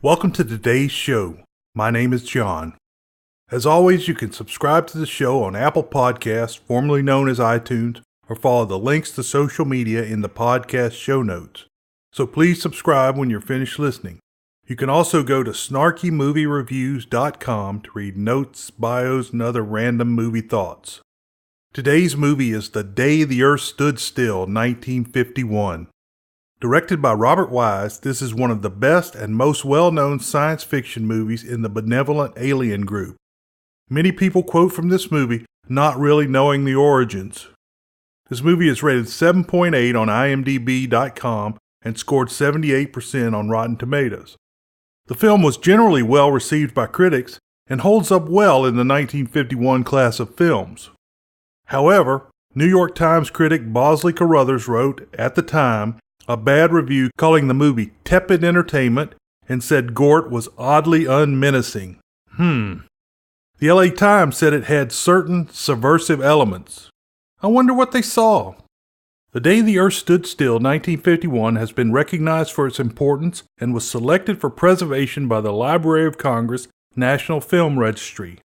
Welcome to today's show. My name is John. As always, you can subscribe to the show on Apple Podcasts, formerly known as iTunes, or follow the links to social media in the podcast show notes. So please subscribe when you're finished listening. You can also go to snarkymoviereviews.com to read notes, bios, and other random movie thoughts. Today's movie is The Day the Earth Stood Still, 1951. Directed by Robert Wise, this is one of the best and most well-known science fiction movies in the benevolent alien group. Many people quote from this movie, not really knowing the origins. This movie is rated 7.8 on imdb.com and scored 78% on Rotten Tomatoes. The film was generally well received by critics and holds up well in the 1951 class of films. However, New York Times critic Bosley Carruthers wrote, at the time, a bad review calling the movie tepid entertainment and said Gort was oddly unmenacing. The LA Times said it had certain subversive elements. I wonder what they saw. The Day the Earth Stood Still, 1951 has been recognized for its importance and was selected for preservation by the Library of Congress National Film Registry.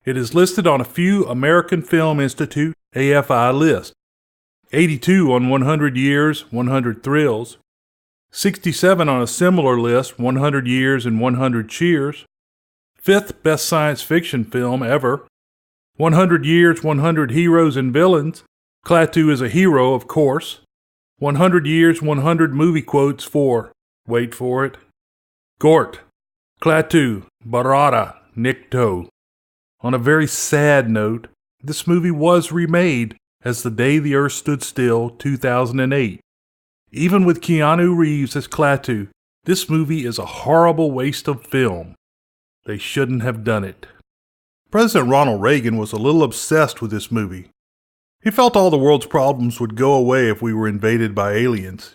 It is listed on a few American Film Institute AFI list. 82 on 100 Years, 100 Thrills, 67 on a similar list, 100 Years and 100 Cheers, 5th best science fiction film ever, 100 Years, 100 Heroes and Villains, Klaatu is a hero, of course, 100 Years, 100 movie quotes for, wait for it, Gort, Klaatu, Barada, Nikto. On a very sad note, this movie was remade as The Day the Earth Stood Still, 2008. Even with Keanu Reeves as Klaatu, this movie is a horrible waste of film. They shouldn't have done it. President Ronald Reagan was a little obsessed with this movie. He felt all the world's problems would go away if we were invaded by aliens.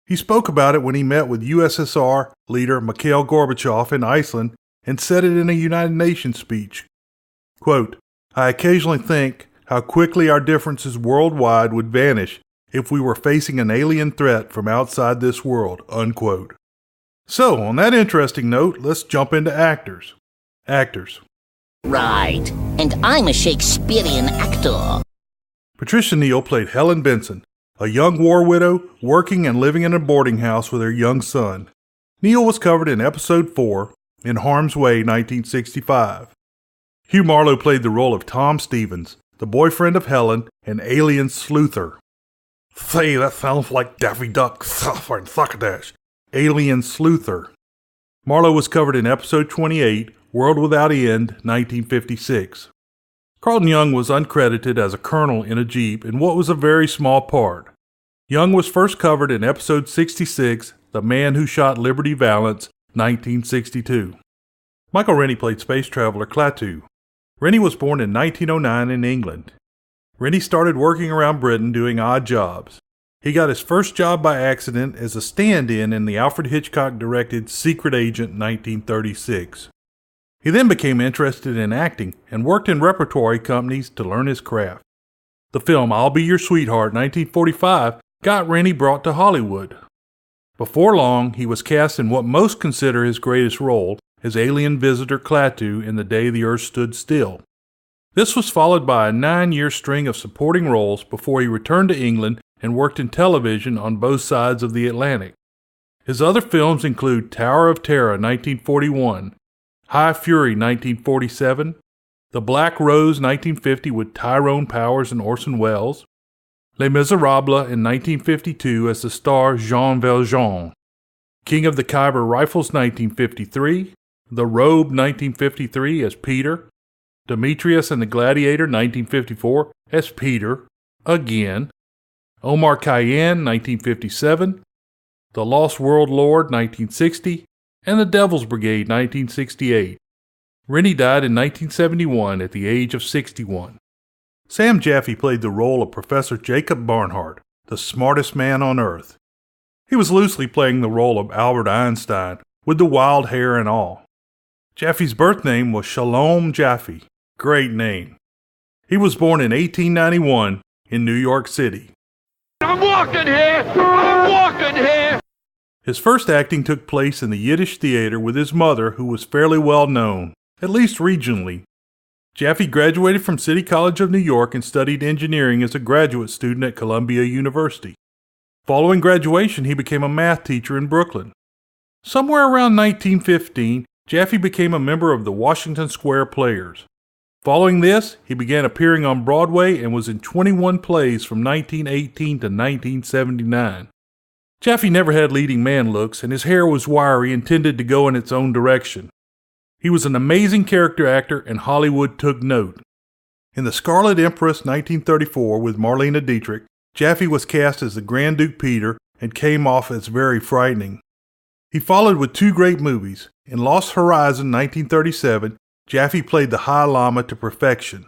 He spoke about it when he met with USSR leader Mikhail Gorbachev in Iceland and said it in a United Nations speech. Quote, I occasionally think how quickly our differences worldwide would vanish if we were facing an alien threat from outside this world, unquote. So, on that interesting note, let's jump into actors. Right, and I'm a Shakespearean actor. Patricia Neal played Helen Benson, a young war widow working and living in a boarding house with her young son. Neal was covered in Episode 4, In Harm's Way, 1965. Hugh Marlowe played the role of Tom Stevens, the boyfriend of Helen, and alien sleuther. Say, that sounds like Daffy Duck, Suffer and Succotash. Alien sleuther. Marlowe was covered in Episode 28, World Without End, 1956. Carlton Young was uncredited as a colonel in a jeep in what was a very small part. Young was first covered in Episode 66, The Man Who Shot Liberty Valance, 1962. Michael Rennie played space traveler Klaatu. Rennie was born in 1909 in England. Rennie started working around Britain doing odd jobs. He got his first job by accident as a stand-in in the Alfred Hitchcock-directed Secret Agent 1936. He then became interested in acting and worked in repertory companies to learn his craft. The film I'll Be Your Sweetheart, 1945, got Rennie brought to Hollywood. Before long, he was cast in what most consider his greatest role, as alien visitor Klaatu in The Day the Earth Stood Still. This was followed by a 9-year string of supporting roles before he returned to England and worked in television on both sides of the Atlantic. His other films include Tower of Terror, 1941, High Fury, 1947, The Black Rose, 1950 with Tyrone Powers and Orson Welles, Les Miserables in 1952 as the star Jean Valjean, King of the Khyber Rifles, 1953, The Robe, 1953 as Peter, Demetrius and the Gladiator, 1954 as Peter, again, Omar Khayyam, 1957, The Lost World Lord, 1960, and The Devil's Brigade, 1968. Rennie died in 1971 at the age of 61. Sam Jaffe played the role of Professor Jacob Barnhart, the smartest man on Earth. He was loosely playing the role of Albert Einstein, with the wild hair and all. Jaffe's birth name was Shalom Jaffe. Great name. He was born in 1891 in New York City. I'm walking here! His first acting took place in the Yiddish theater with his mother, who was fairly well known, at least regionally. Jaffe graduated from City College of New York and studied engineering as a graduate student at Columbia University. Following graduation, he became a math teacher in Brooklyn. Somewhere around 1915, Jaffe became a member of the Washington Square Players. Following this, he began appearing on Broadway and was in 21 plays from 1918 to 1979. Jaffe never had leading man looks, and his hair was wiry and tended to go in its own direction. He was an amazing character actor, and Hollywood took note. In The Scarlet Empress 1934 with Marlene Dietrich, Jaffe was cast as the Grand Duke Peter and came off as very frightening. He followed with two great movies. In Lost Horizon 1937, Jaffe played the High Lama to perfection.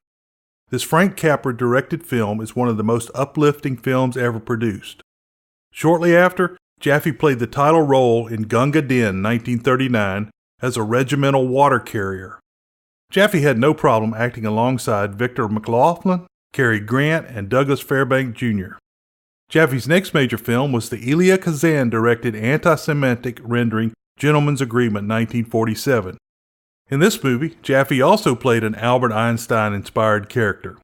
This Frank Capra directed film is one of the most uplifting films ever produced. Shortly after, Jaffe played the title role in Gunga Din 1939 as a regimental water carrier. Jaffe had no problem acting alongside Victor McLaughlin, Cary Grant, and Douglas Fairbanks Jr. Jaffe's next major film was the Elia Kazan-directed anti-Semitic rendering Gentleman's Agreement 1947. In this movie, Jaffe also played an Albert Einstein-inspired character.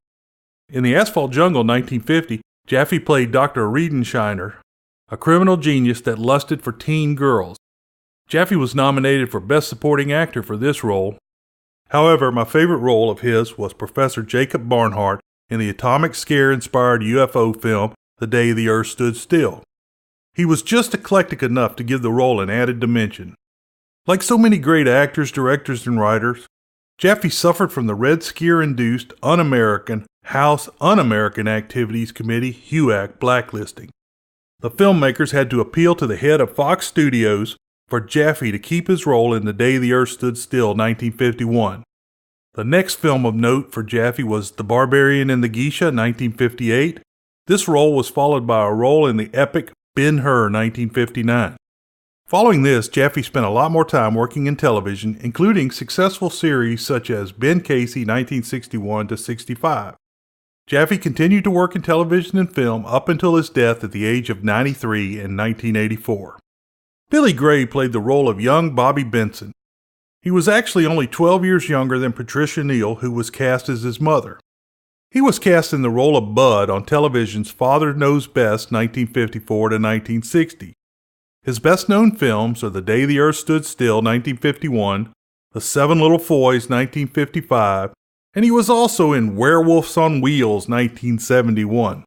In The Asphalt Jungle 1950, Jaffe played Dr. Riedenshiner, a criminal genius that lusted for teen girls. Jaffe was nominated for Best Supporting Actor for this role. However, my favorite role of his was Professor Jacob Barnhart in the atomic scare-inspired UFO film The Day the Earth Stood Still. He was just eclectic enough to give the role an added dimension. Like so many great actors, directors, and writers, Jaffe suffered from the Red Scare-induced Un-American House Un-American Activities Committee HUAC blacklisting. The filmmakers had to appeal to the head of Fox Studios for Jaffe to keep his role in The Day the Earth Stood Still 1951. The next film of note for Jaffe was The Barbarian and the Geisha 1958. This role was followed by a role in the epic Ben-Hur 1959. Following this, Jaffe spent a lot more time working in television, including successful series such as Ben Casey 1961-65. Jaffe continued to work in television and film up until his death at the age of 93 in 1984. Billy Gray played the role of young Bobby Benson. He was actually only 12 years younger than Patricia Neal, who was cast as his mother. He was cast in the role of Bud on television's Father Knows Best 1954-1960. His best-known films are The Day the Earth Stood Still 1951, The Seven Little Foys 1955, and he was also in Werewolves on Wheels 1971.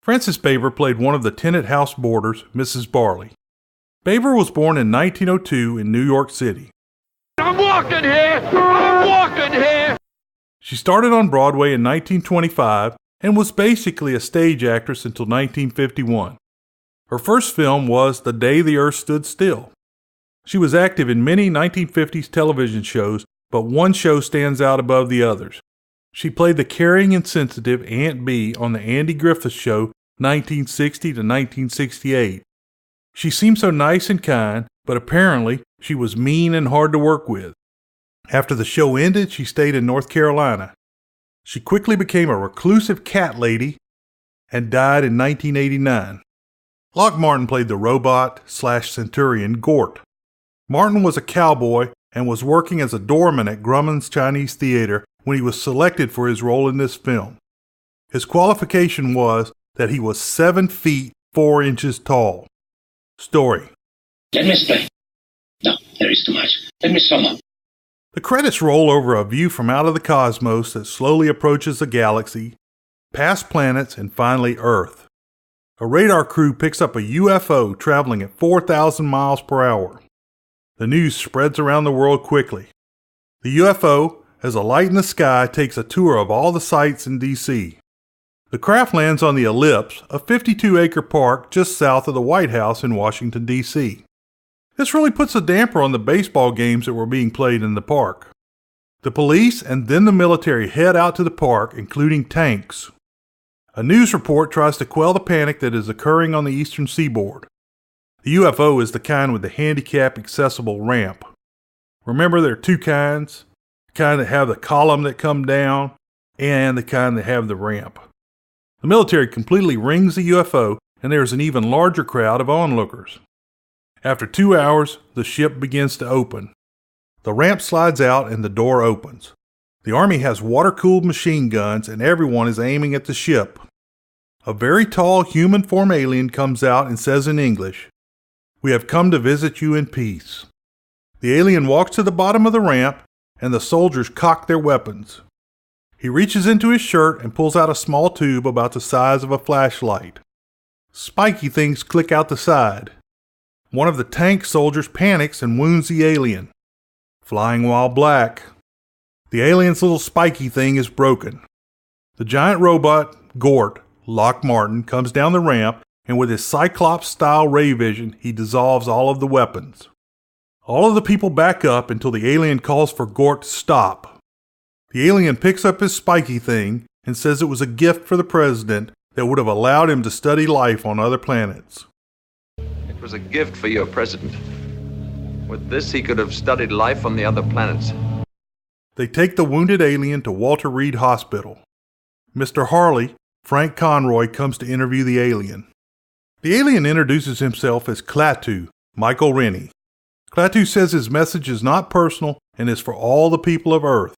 Frances Baver played one of the tenant house boarders, Mrs. Barley. Baver was born in 1902 in New York City. I'm walking here! I'm walking here! She started on Broadway in 1925 and was basically a stage actress until 1951. Her first film was The Day the Earth Stood Still. She was active in many 1950s television shows, but one show stands out above the others. She played the caring and sensitive Aunt Bee on the Andy Griffith Show 1960 to 1968. She seemed so nice and kind, but apparently she was mean and hard to work with. After the show ended, she stayed in North Carolina. She quickly became a reclusive cat lady and died in 1989. Lock Martin played the robot/centurion Gort. Martin was a cowboy and was working as a doorman at Grumman's Chinese Theater when he was selected for his role in this film. His qualification was that he was 7 feet 4 inches tall. Story. Let me explain. No, there is too much. Let me sum up. The credits roll over a view from out of the cosmos that slowly approaches the galaxy, past planets, and finally Earth. A radar crew picks up a UFO traveling at 4,000 miles per hour. The news spreads around the world quickly. The UFO, as a light in the sky, takes a tour of all the sites in D.C. The craft lands on the Ellipse, a 52-acre park just south of the White House in Washington, D.C. This really puts a damper on the baseball games that were being played in the park. The police and then the military head out to the park, including tanks. A news report tries to quell the panic that is occurring on the eastern seaboard. The UFO is the kind with the handicap-accessible ramp. Remember, there are two kinds: the kind that have the column that come down and the kind that have the ramp. The military completely rings the UFO, and there is an even larger crowd of onlookers. After 2 hours, the ship begins to open. The ramp slides out and the door opens. The Army has water-cooled machine guns and everyone is aiming at the ship. A very tall human form alien comes out and says in English, "We have come to visit you in peace." The alien walks to the bottom of the ramp and the soldiers cock their weapons. He reaches into his shirt and pulls out a small tube about the size of a flashlight. Spiky things click out the side. One of the tank soldiers panics and wounds the alien. Flying while black. The alien's little spiky thing is broken. The giant robot, Gort, Lock Martin, comes down the ramp and with his Cyclops-style ray vision, he dissolves all of the weapons. All of the people back up until the alien calls for Gort to stop. The alien picks up his spiky thing and says it was a gift for the president that would have allowed him to study life on other planets. It was a gift for your president. With this, he could have studied life on the other planets. They take the wounded alien to Walter Reed Hospital. Mr. Harley, Frank Conroy, comes to interview the alien. The alien introduces himself as Klaatu, Michael Rennie. Klaatu says his message is not personal and is for all the people of Earth.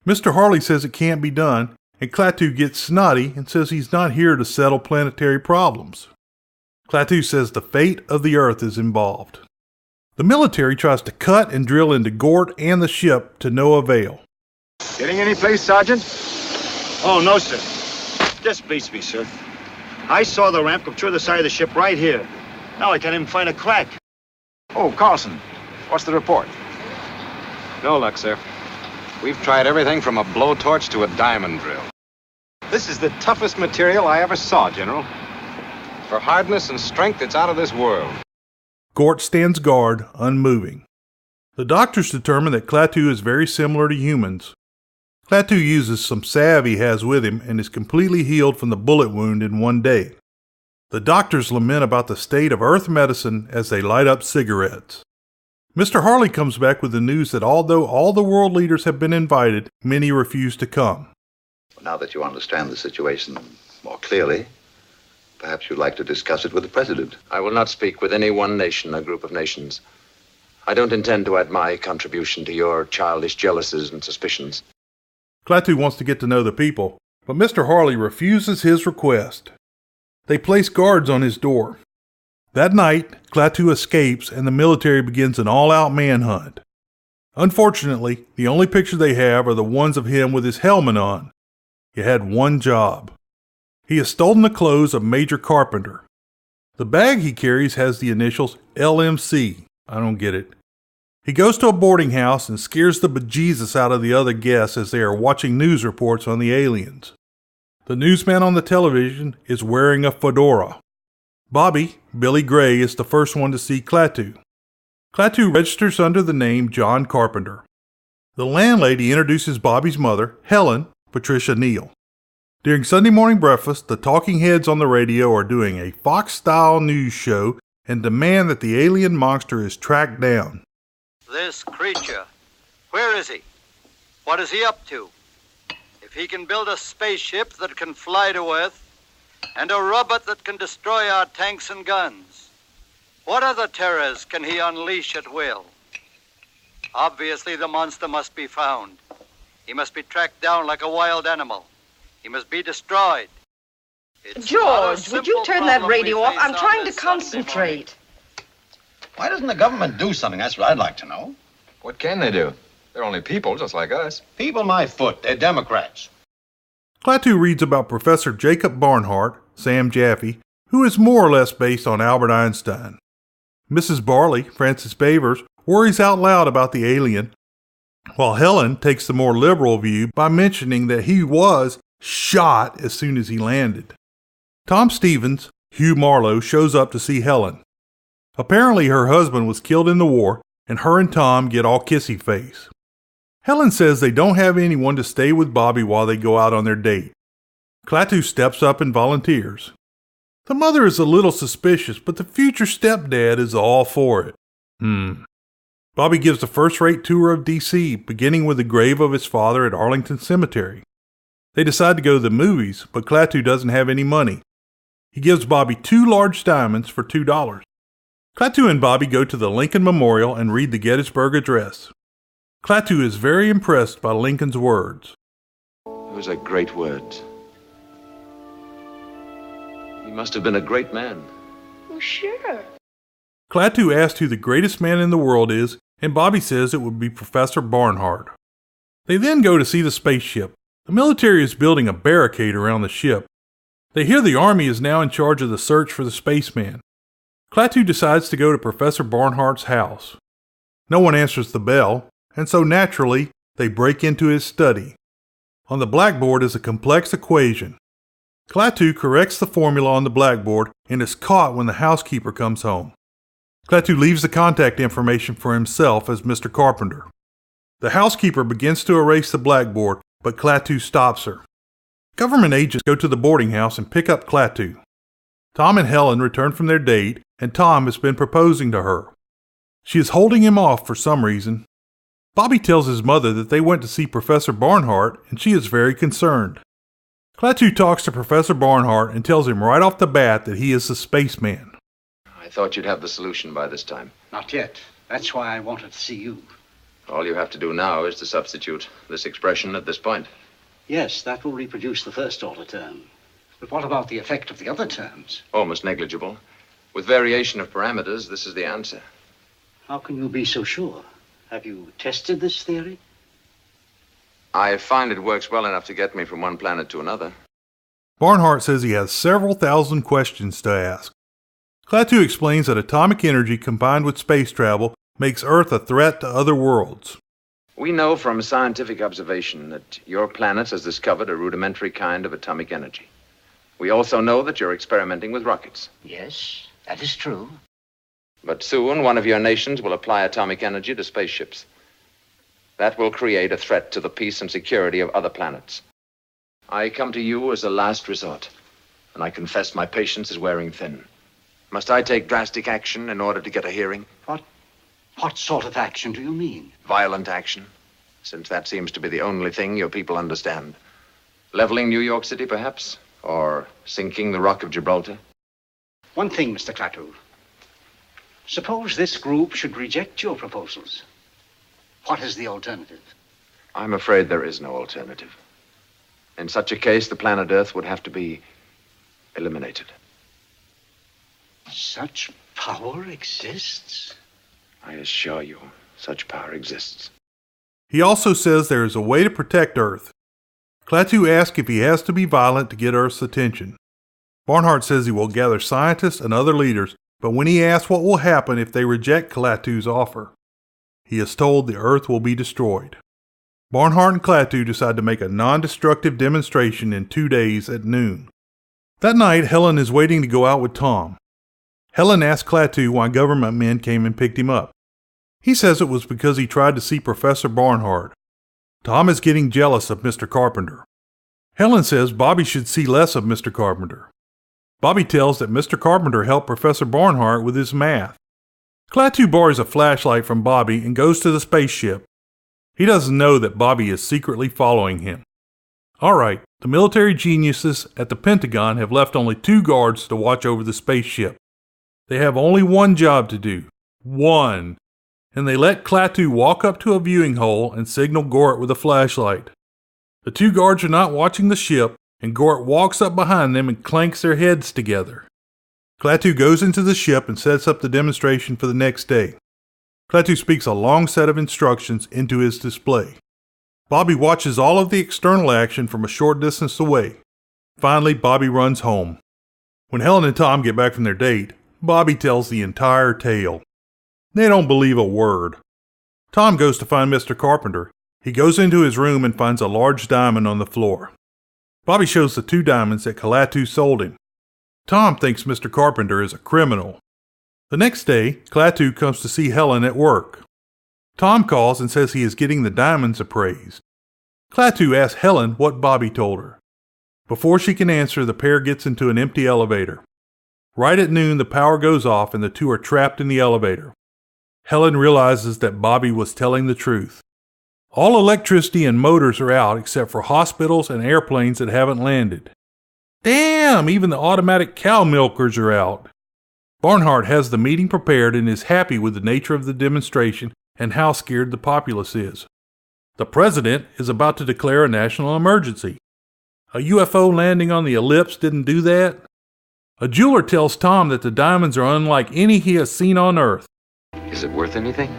Mr. Harley says it can't be done, and Klaatu gets snotty and says he's not here to settle planetary problems. Klaatu says the fate of the Earth is involved. The military tries to cut and drill into Gort and the ship to no avail. Getting any place, Sergeant? Oh, no, sir. Just beats me, sir. I saw the ramp come through the side of the ship right here. Now I can't even find a crack. Oh, Carlson, what's the report? No luck, sir. We've tried everything from a blowtorch to a diamond drill. This is the toughest material I ever saw, General. For hardness and strength, it's out of this world. Gort stands guard, unmoving. The doctors determine that Klaatu is very similar to humans. Klaatu uses some salve he has with him and is completely healed from the bullet wound in 1 day. The doctors lament about the state of Earth medicine as they light up cigarettes. Mr. Harley comes back with the news that although all the world leaders have been invited, many refuse to come. Now that you understand the situation more clearly, perhaps you'd like to discuss it with the President. I will not speak with any one nation or group of nations. I don't intend to add my contribution to your childish jealousies and suspicions. Klaatu wants to get to know the people, but Mr. Harley refuses his request. They place guards on his door. That night, Klaatu escapes and the military begins an all-out manhunt. Unfortunately, the only picture they have are the ones of him with his helmet on. He had one job. He has stolen the clothes of Major Carpenter. The bag he carries has the initials LMC. I don't get it. He goes to a boarding house and scares the bejesus out of the other guests as they are watching news reports on the aliens. The newsman on the television is wearing a fedora. Bobby, Billy Gray, is the first one to see Klaatu. Klaatu registers under the name John Carpenter. The landlady introduces Bobby's mother, Helen, Patricia Neal. During Sunday morning breakfast, the talking heads on the radio are doing a Fox-style news show and demand that the alien monster is tracked down. This creature, where is he? What is he up to? If he can build a spaceship that can fly to Earth, and a robot that can destroy our tanks and guns, what other terrors can he unleash at will? Obviously, the monster must be found. He must be tracked down like a wild animal. He must be destroyed. George, would you turn that radio off? I'm trying to concentrate. Why doesn't the government do something? That's what I'd like to know. What can they do? They're only people, just like us. People my foot. They're Democrats. Klaatu reads about Professor Jacob Barnhart, Sam Jaffe, who is more or less based on Albert Einstein. Mrs. Barley, Frances Bavers, worries out loud about the alien, while Helen takes the more liberal view by mentioning that he was shot as soon as he landed. Tom Stevens, Hugh Marlowe, shows up to see Helen. Apparently her husband was killed in the war, and her and Tom get all kissy face. Helen says they don't have anyone to stay with Bobby while they go out on their date. Klaatu steps up and volunteers. The mother is a little suspicious, but the future stepdad is all for it. Bobby gives a first-rate tour of D.C., beginning with the grave of his father at Arlington Cemetery. They decide to go to the movies, but Klaatu doesn't have any money. He gives Bobby 2 large diamonds for $2. Klaatu and Bobby go to the Lincoln Memorial and read the Gettysburg Address. Klaatu is very impressed by Lincoln's words. Those are great words. He must have been a great man. Well, sure. Klaatu asks who the greatest man in the world is, and Bobby says it would be Professor Barnhart. They then go to see the spaceship. The military is building a barricade around the ship. They hear the Army is now in charge of the search for the spaceman. Klaatu decides to go to Professor Barnhart's house. No one answers the bell, and so naturally, they break into his study. On the blackboard is a complex equation. Klaatu corrects the formula on the blackboard and is caught when the housekeeper comes home. Klaatu leaves the contact information for himself as Mr. Carpenter. The housekeeper begins to erase the blackboard, but Klaatu stops her. Government agents go to the boarding house and pick up Klaatu. Tom and Helen return from their date, and Tom has been proposing to her. She is holding him off for some reason. Bobby tells his mother that they went to see Professor Barnhart, and she is very concerned. Klaatu talks to Professor Barnhart and tells him right off the bat that he is the spaceman. I thought you'd have the solution by this time. Not yet. That's why I wanted to see you. All you have to do now is to substitute this expression at this point. Yes, that will reproduce the first order term. But what about the effect of the other terms? Almost negligible. With variation of parameters, this is the answer. How can you be so sure? Have you tested this theory? I find it works well enough to get me from one planet to another. Barnhart says he has several thousand questions to ask. Klaatu explains that atomic energy combined with space travel makes Earth a threat to other worlds. We know from scientific observation that your planet has discovered a rudimentary kind of atomic energy. We also know that you're experimenting with rockets. Yes, that is true. But soon one of your nations will apply atomic energy to spaceships. That will create a threat to the peace and security of other planets. I come to you as a last resort, and I confess my patience is wearing thin. Must I take drastic action in order to get a hearing? What sort of action do you mean? Violent action, since that seems to be the only thing your people understand. Leveling New York City, perhaps? Or sinking the Rock of Gibraltar? One thing, Mr. Klaatu. Suppose this group should reject your proposals. What is the alternative? I'm afraid there is no alternative. In such a case, the planet Earth would have to be eliminated. Such power exists? I assure you, such power exists. He also says there is a way to protect Earth. Klaatu asks if he has to be violent to get Earth's attention. Barnhart says he will gather scientists and other leaders, but when he asks what will happen if they reject Klaatu's offer, he is told the Earth will be destroyed. Barnhart and Klaatu decide to make a non-destructive demonstration in 2 days at noon. That night, Helen is waiting to go out with Tom. Helen asks Klaatu why government men came and picked him up. He says it was because he tried to see Professor Barnhart. Tom is getting jealous of Mr. Carpenter. Helen says Bobby should see less of Mr. Carpenter. Bobby tells that Mr. Carpenter helped Professor Barnhart with his math. Klaatu borrows a flashlight from Bobby and goes to the spaceship. He doesn't know that Bobby is secretly following him. Alright, the military geniuses at the Pentagon have left only 2 guards to watch over the spaceship. They have only one job to do. One. And they let Klaatu walk up to a viewing hole and signal Gort with a flashlight. The 2 guards are not watching the ship, and Gort walks up behind them and clanks their heads together. Klaatu goes into the ship and sets up the demonstration for the next day. Klaatu speaks a long set of instructions into his display. Bobby watches all of the external action from a short distance away. Finally, Bobby runs home. When Helen and Tom get back from their date, Bobby tells the entire tale. They don't believe a word. Tom goes to find Mr. Carpenter. He goes into his room and finds a large diamond on the floor. Bobby shows the 2 diamonds that Klaatu sold him. Tom thinks Mr. Carpenter is a criminal. The next day, Klaatu comes to see Helen at work. Tom calls and says he is getting the diamonds appraised. Klaatu asks Helen what Bobby told her. Before she can answer, the pair gets into an empty elevator. Right at noon, the power goes off and the 2 are trapped in the elevator. Helen realizes that Bobby was telling the truth. All electricity and motors are out except for hospitals and airplanes that haven't landed. Damn, even the automatic cow milkers are out. Barnhart has the meeting prepared and is happy with the nature of the demonstration and how scared the populace is. The president is about to declare a national emergency. A UFO landing on the ellipse didn't do that. A jeweler tells Tom that the diamonds are unlike any he has seen on Earth. Is it worth anything?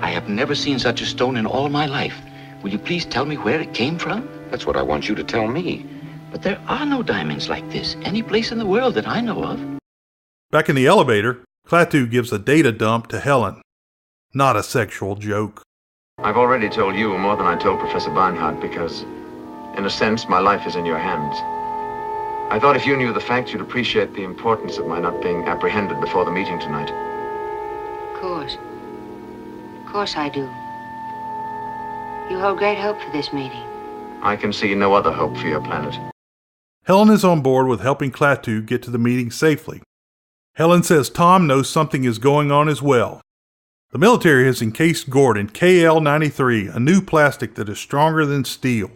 I have never seen such a stone in all my life. Will you please tell me where it came from? That's what I want you to tell me. But there are no diamonds like this any place in the world that I know of. Back in the elevator, Klaatu gives a data dump to Helen. Not a sexual joke. I've already told you more than I told Professor Barnhart because, in a sense, my life is in your hands. I thought if you knew the facts, you'd appreciate the importance of my not being apprehended before the meeting tonight. Of course. Of course I do. You hold great hope for this meeting. I can see no other hope for your planet. Helen is on board with helping Klaatu get to the meeting safely. Helen says Tom knows something is going on as well. The military has encased Gort in KL-93, a new plastic that is stronger than steel.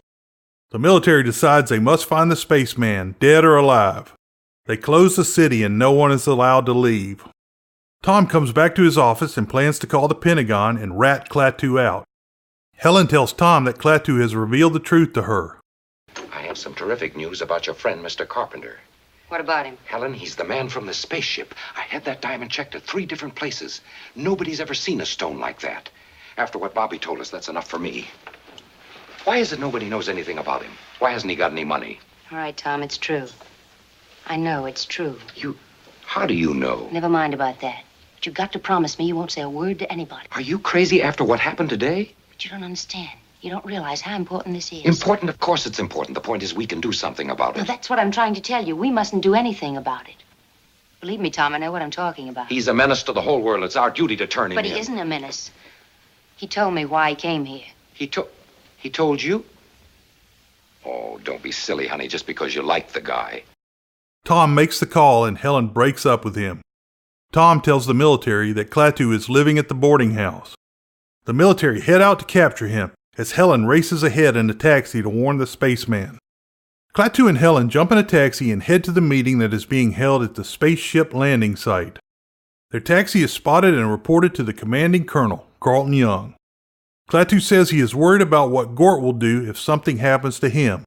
The military decides they must find the spaceman, dead or alive. They close the city and no one is allowed to leave. Tom comes back to his office and plans to call the Pentagon and rat Klaatu out. Helen tells Tom that Klaatu has revealed the truth to her. I have some terrific news about your friend, Mr. Carpenter. What about him? Helen, he's the man from the spaceship. I had that diamond checked at 3 different places. Nobody's ever seen a stone like that. After what Bobby told us, that's enough for me. Why is it nobody knows anything about him? Why hasn't he got any money? All right, Tom, it's true. I know it's true. How do you know? Never mind about that. But you've got to promise me you won't say a word to anybody. Are you crazy after what happened today? But you don't understand. You don't realize how important this is. Important? Of course it's important. The point is we can do something about it. Well, that's what I'm trying to tell you. We mustn't do anything about it. Believe me, Tom, I know what I'm talking about. He's a menace to the whole world. It's our duty to turn him in. But he isn't a menace. He told me why he came here. He told you? Oh, don't be silly, honey, just because you like the guy. Tom makes the call and Helen breaks up with him. Tom tells the military that Klaatu is living at the boarding house. The military head out to capture him as Helen races ahead in a taxi to warn the spaceman. Klaatu and Helen jump in a taxi and head to the meeting that is being held at the spaceship landing site. Their taxi is spotted and reported to the commanding colonel, Carlton Young. Klaatu says he is worried about what Gort will do if something happens to him.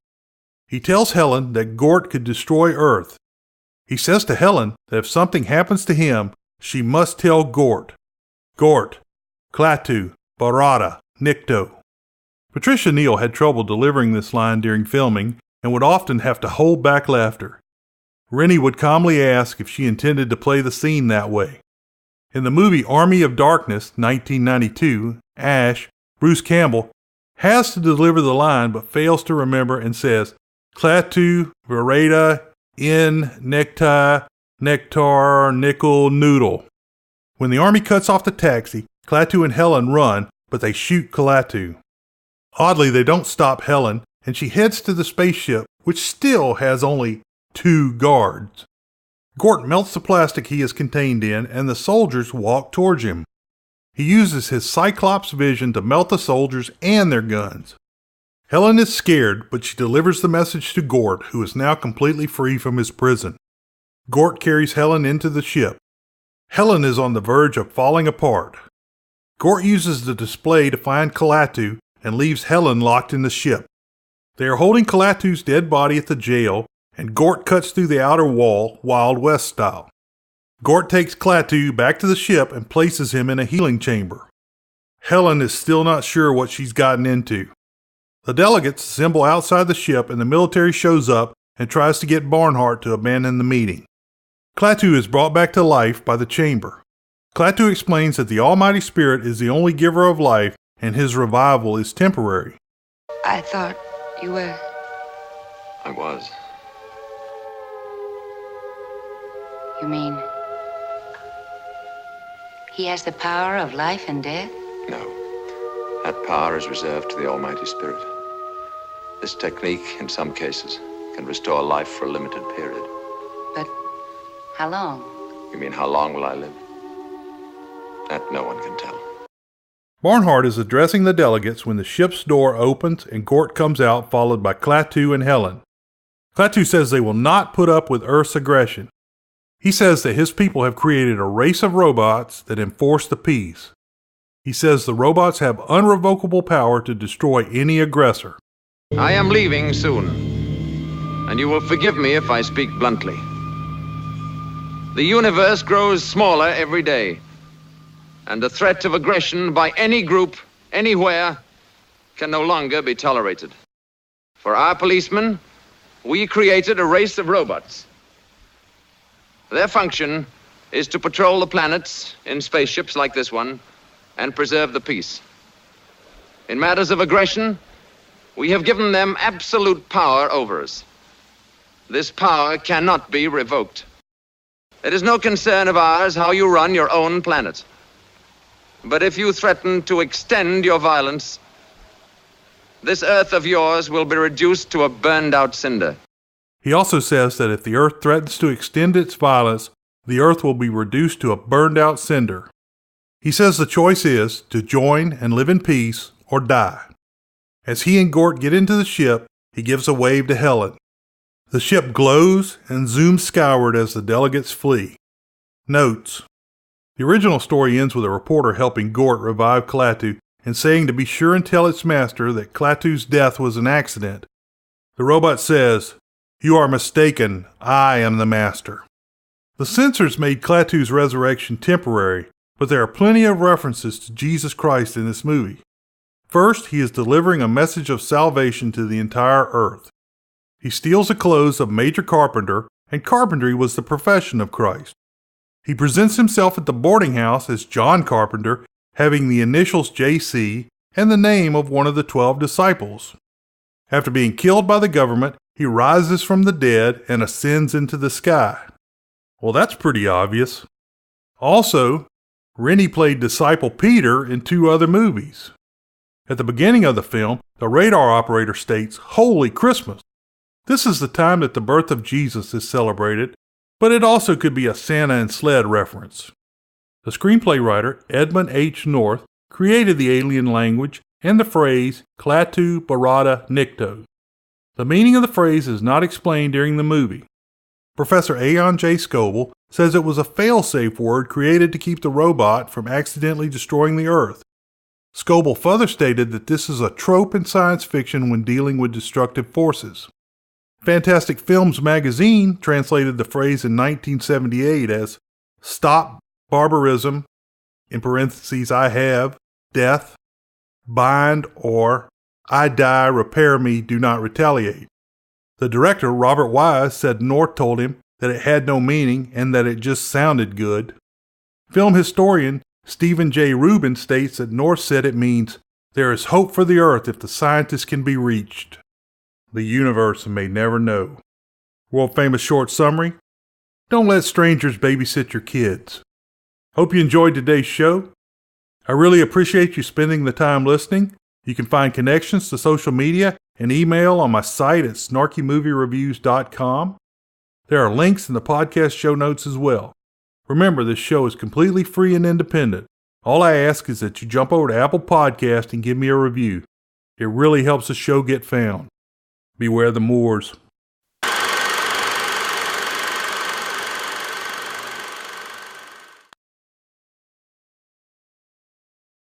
He tells Helen that Gort could destroy Earth. He says to Helen that if something happens to him, she must tell Gort. Gort, Klaatu, Barada, Nikto. Patricia Neal had trouble delivering this line during filming and would often have to hold back laughter. Rennie would calmly ask if she intended to play the scene that way. In the movie Army of Darkness, 1992, Ash, Bruce Campbell, has to deliver the line but fails to remember and says, Klaatu, Barada, in, necktie, nectar, nickel, noodle. When the army cuts off the taxi, Klaatu and Helen run, but they shoot Klaatu. Oddly, they don't stop Helen, and she heads to the spaceship, which still has only 2 guards. Gort melts the plastic he is contained in, and the soldiers walk towards him. He uses his Cyclops vision to melt the soldiers and their guns. Helen is scared, but she delivers the message to Gort, who is now completely free from his prison. Gort carries Helen into the ship. Helen is on the verge of falling apart. Gort uses the display to find Klaatu and leaves Helen locked in the ship. They are holding Klaatu's dead body at the jail, and Gort cuts through the outer wall, Wild West style. Gort takes Klaatu back to the ship and places him in a healing chamber. Helen is still not sure what she's gotten into. The delegates assemble outside the ship and the military shows up and tries to get Barnhart to abandon the meeting. Klaatu is brought back to life by the chamber. Klaatu explains that the Almighty Spirit is the only giver of life and his revival is temporary. I thought you were... I was. You mean... he has the power of life and death? No. That power is reserved to the Almighty Spirit. This technique, in some cases, can restore life for a limited period. But how long? You mean how long will I live? That no one can tell. Barnhart is addressing the delegates when the ship's door opens and Gort comes out, followed by Klaatu and Helen. Klaatu says they will not put up with Earth's aggression. He says that his people have created a race of robots that enforce the peace. He says the robots have unrevocable power to destroy any aggressor. I am leaving soon, and you will forgive me if I speak bluntly. The universe grows smaller every day, and the threat of aggression by any group, anywhere, can no longer be tolerated. For our policemen, we created a race of robots. Their function is to patrol the planets in spaceships like this one and preserve the peace. In matters of aggression, we have given them absolute power over us. This power cannot be revoked. It is no concern of ours how you run your own planet. But if you threaten to extend your violence, this Earth of yours will be reduced to a burned-out cinder. He also says that if the Earth threatens to extend its violence, the Earth will be reduced to a burned-out cinder. He says the choice is to join and live in peace or die. As he and Gort get into the ship, he gives a wave to Helen. The ship glows and zooms skyward as the delegates flee. Notes: the original story ends with a reporter helping Gort revive Klaatu and saying to be sure and tell its master that Klaatu's death was an accident. The robot says, "You are mistaken, I am the master." The censors made Klaatu's resurrection temporary, but there are plenty of references to Jesus Christ in this movie. First, he is delivering a message of salvation to the entire earth. He steals the clothes of Major Carpenter, and carpentry was the profession of Christ. He presents himself at the boarding house as John Carpenter, having the initials JC and the name of one of the 12 disciples. After being killed by the government, he rises from the dead and ascends into the sky. Well, that's pretty obvious. Also, Rennie played Disciple Peter in 2 other movies. At the beginning of the film, the radar operator states, "Holy Christmas." This is the time that the birth of Jesus is celebrated, but it also could be a Santa and sled reference. The screenplay writer, Edmund H. North, created the alien language and the phrase Klaatu Barada Nikto. The meaning of the phrase is not explained during the movie. Professor Ayon J. Scoble says it was a fail-safe word created to keep the robot from accidentally destroying the Earth. Scoble further stated that this is a trope in science fiction when dealing with destructive forces. Fantastic Films magazine translated the phrase in 1978 as "Stop barbarism, in parentheses I have, death, bind," or "I die, repair me, do not retaliate." The director, Robert Wise, said North told him that it had no meaning and that it just sounded good. Film historian Stephen J. Rubin states that North said it means, "There is hope for the Earth if the scientists can be reached. The universe may never know." World-famous short summary: don't let strangers babysit your kids. Hope you enjoyed today's show. I really appreciate you spending the time listening. You can find connections to social media and email on my site at snarkymoviereviews.com. There are links in the podcast show notes as well. Remember, this show is completely free and independent. All I ask is that you jump over to Apple Podcast and give me a review. It really helps the show get found. Beware the Moors.